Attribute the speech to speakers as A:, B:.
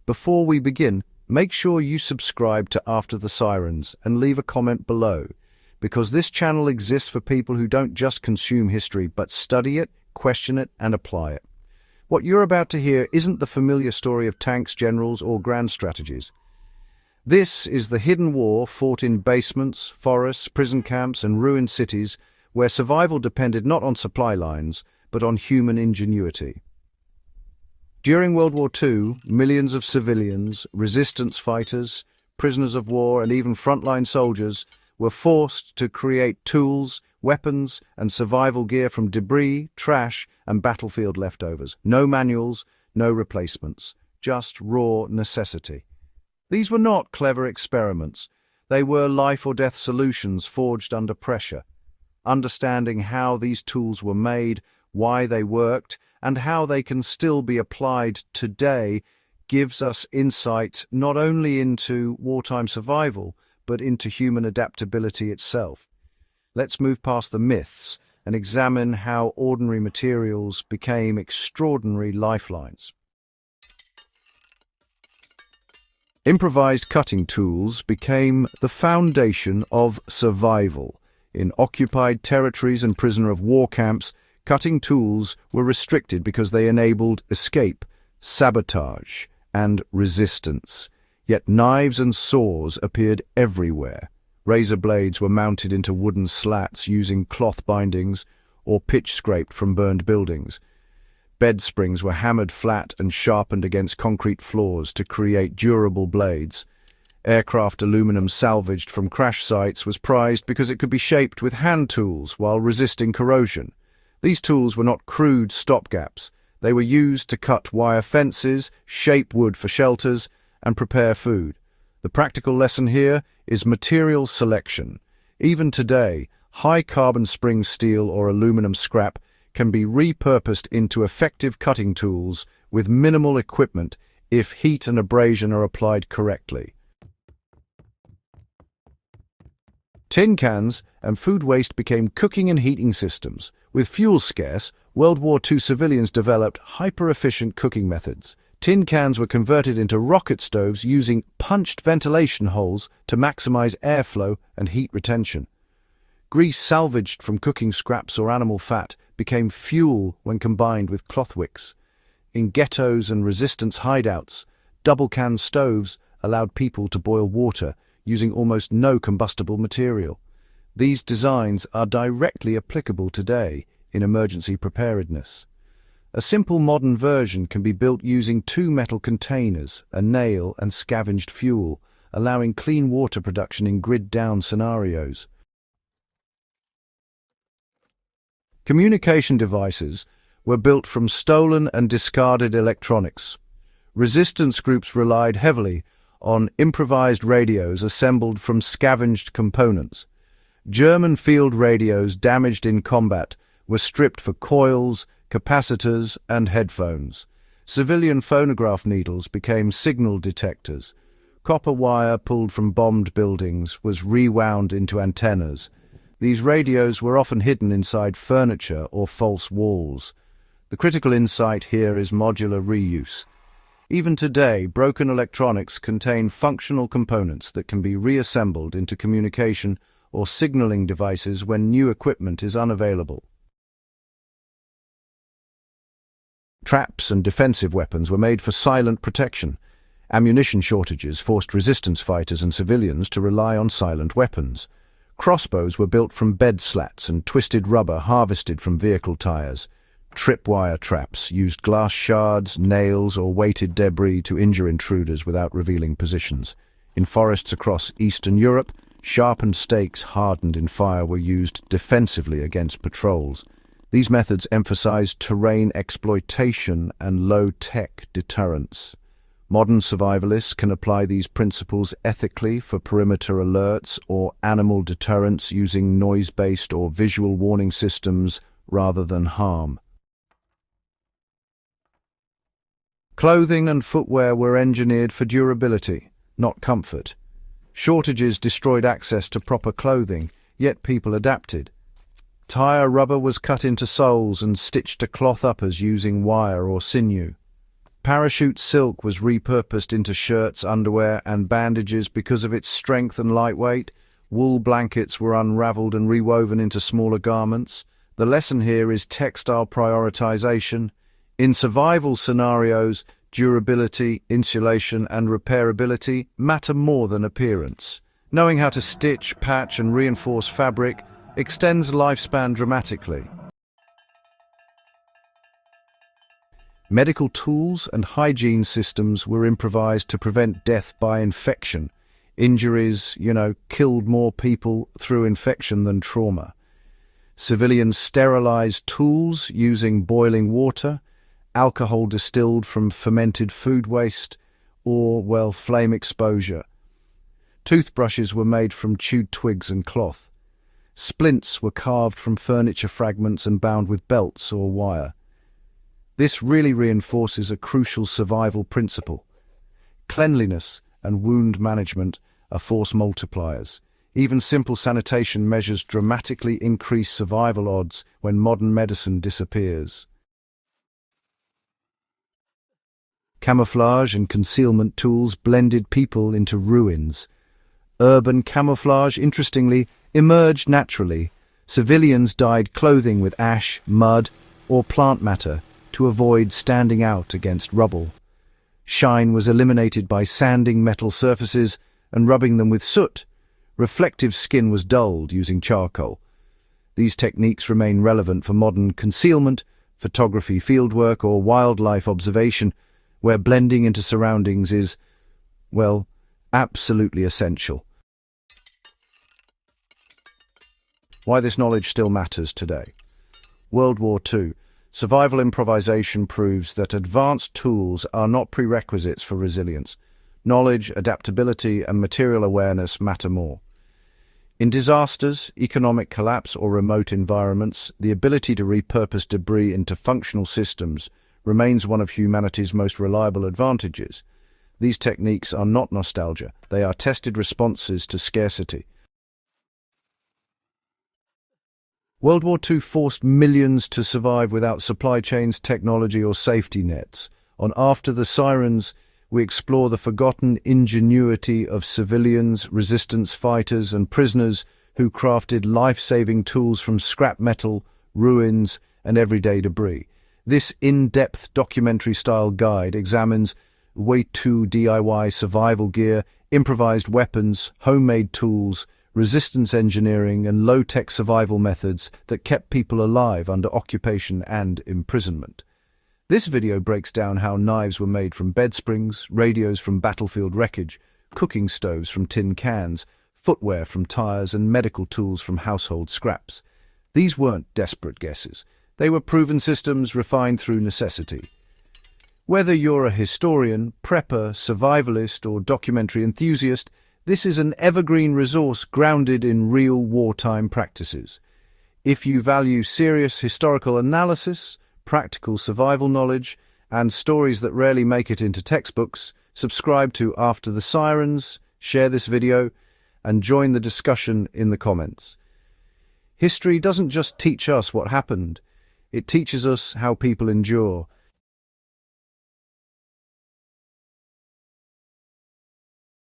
A: Before we begin, make sure you subscribe to After the Sirens and leave a comment below, because this channel exists for people who don't just consume history, but study it, question it, and apply it. What you're about to hear isn't the familiar story of tanks, generals, or grand strategies. This is the hidden war fought in basements, forests, prison camps, and ruined cities where survival depended not on supply lines, but on human ingenuity. During World War II, millions of civilians, resistance fighters, prisoners of war, and even frontline soldiers were forced to create tools, weapons, and survival gear from debris, trash, and battlefield leftovers. No manuals, no replacements, just raw necessity. These were not clever experiments. They were life-or-death solutions forged under pressure. Understanding how these tools were made, why they worked, and how they can still be applied today gives us insight not only into wartime survival, but into human adaptability itself. Let's move past the myths and examine how ordinary materials became extraordinary lifelines. Improvised cutting tools became the foundation of survival. In occupied territories and prisoner of war camps, cutting tools were restricted because they enabled escape, sabotage, and resistance. Yet knives and saws appeared everywhere. Razor blades were mounted into wooden slats using cloth bindings or pitch scraped from burned buildings. Bed springs were hammered flat and sharpened against concrete floors to create durable blades. Aircraft aluminum salvaged from crash sites was prized because it could be shaped with hand tools while resisting corrosion. These tools were not crude stopgaps. They were used to cut wire fences, shape wood for shelters, and prepare food. The practical lesson here is material selection. Even today, high-carbon spring steel or aluminum scrap can be repurposed into effective cutting tools with minimal equipment if heat and abrasion are applied correctly. Tin cans and food waste became cooking and heating systems. With fuel scarce, World War II civilians developed hyper-efficient cooking methods. Tin cans were converted into rocket stoves using punched ventilation holes to maximize airflow and heat retention. Grease salvaged from cooking scraps or animal fat became fuel when combined with cloth wicks. In ghettos and resistance hideouts, double-can stoves allowed people to boil water using almost no combustible material. These designs are directly applicable today in emergency preparedness. A simple modern version can be built using two metal containers, a nail, and scavenged fuel, allowing clean water production in grid-down scenarios. Communication devices were built from stolen and discarded electronics. Resistance groups relied heavily on improvised radios assembled from scavenged components. German field radios damaged in combat were stripped for coils, capacitors, and headphones. Civilian phonograph needles became signal detectors. Copper wire pulled from bombed buildings was rewound into antennas. These radios were often hidden inside furniture or false walls. The critical insight here is modular reuse. Even today, broken electronics contain functional components that can be reassembled into communication or signaling devices when new equipment is unavailable. Traps and defensive weapons were made for silent protection. Ammunition shortages forced resistance fighters and civilians to rely on silent weapons. Crossbows were built from bed slats and twisted rubber harvested from vehicle tires. Tripwire traps used glass shards, nails, or weighted debris to injure intruders without revealing positions. In forests across Eastern Europe, sharpened stakes hardened in fire were used defensively against patrols. These methods emphasized terrain exploitation and low-tech deterrence. Modern survivalists can apply these principles ethically for perimeter alerts or animal deterrence using noise-based or visual warning systems rather than harm. Clothing and footwear were engineered for durability, not comfort. Shortages destroyed access to proper clothing, yet people adapted. Tire rubber was cut into soles and stitched to cloth uppers using wire or sinew. Parachute silk was repurposed into shirts, underwear, and bandages because of its strength and lightweight. Wool blankets were unraveled and rewoven into smaller garments. The lesson here is textile prioritization. In survival scenarios, durability, insulation, and repairability matter more than appearance. Knowing how to stitch, patch, and reinforce fabric extends lifespan dramatically. Medical tools and hygiene systems were improvised to prevent death by infection. Injuries, killed more people through infection than trauma. Civilians sterilized tools using boiling water, alcohol distilled from fermented food waste, or, flame exposure. Toothbrushes were made from chewed twigs and cloth. Splints were carved from furniture fragments and bound with belts or wire. This really reinforces a crucial survival principle. Cleanliness and wound management are force multipliers. Even simple sanitation measures dramatically increase survival odds when modern medicine disappears. Camouflage and concealment tools blended people into ruins. Urban camouflage, interestingly, emerged naturally. Civilians dyed clothing with ash, mud, or plant matter to avoid standing out against rubble. Shine was eliminated by sanding metal surfaces and rubbing them with soot. Reflective skin was dulled using charcoal. These techniques remain relevant for modern concealment, photography, fieldwork, or wildlife observation, where blending into surroundings is, absolutely essential. Why this knowledge still matters today. World War II. Survival improvisation proves that advanced tools are not prerequisites for resilience. Knowledge, adaptability, and material awareness matter more. In disasters, economic collapse, or remote environments, the ability to repurpose debris into functional systems remains one of humanity's most reliable advantages. These techniques are not nostalgia. They are tested responses to scarcity. World War II forced millions to survive without supply chains, technology, or safety nets. On After the Sirens, we explore the forgotten ingenuity of civilians, resistance fighters, and prisoners who crafted life-saving tools from scrap metal, ruins, and everyday debris. This in-depth documentary-style guide examines WWII DIY survival gear, improvised weapons, homemade tools, resistance engineering, and low-tech survival methods that kept people alive under occupation and imprisonment. This video breaks down how knives were made from bed springs, radios from battlefield wreckage, cooking stoves from tin cans, footwear from tires, and medical tools from household scraps. These weren't desperate guesses. They were proven systems refined through necessity. Whether you're a historian, prepper, survivalist, or documentary enthusiast, this is an evergreen resource grounded in real wartime practices. If you value serious historical analysis, practical survival knowledge, and stories that rarely make it into textbooks, subscribe to After the Sirens, share this video, and join the discussion in the comments. History doesn't just teach us what happened, it teaches us how people endure,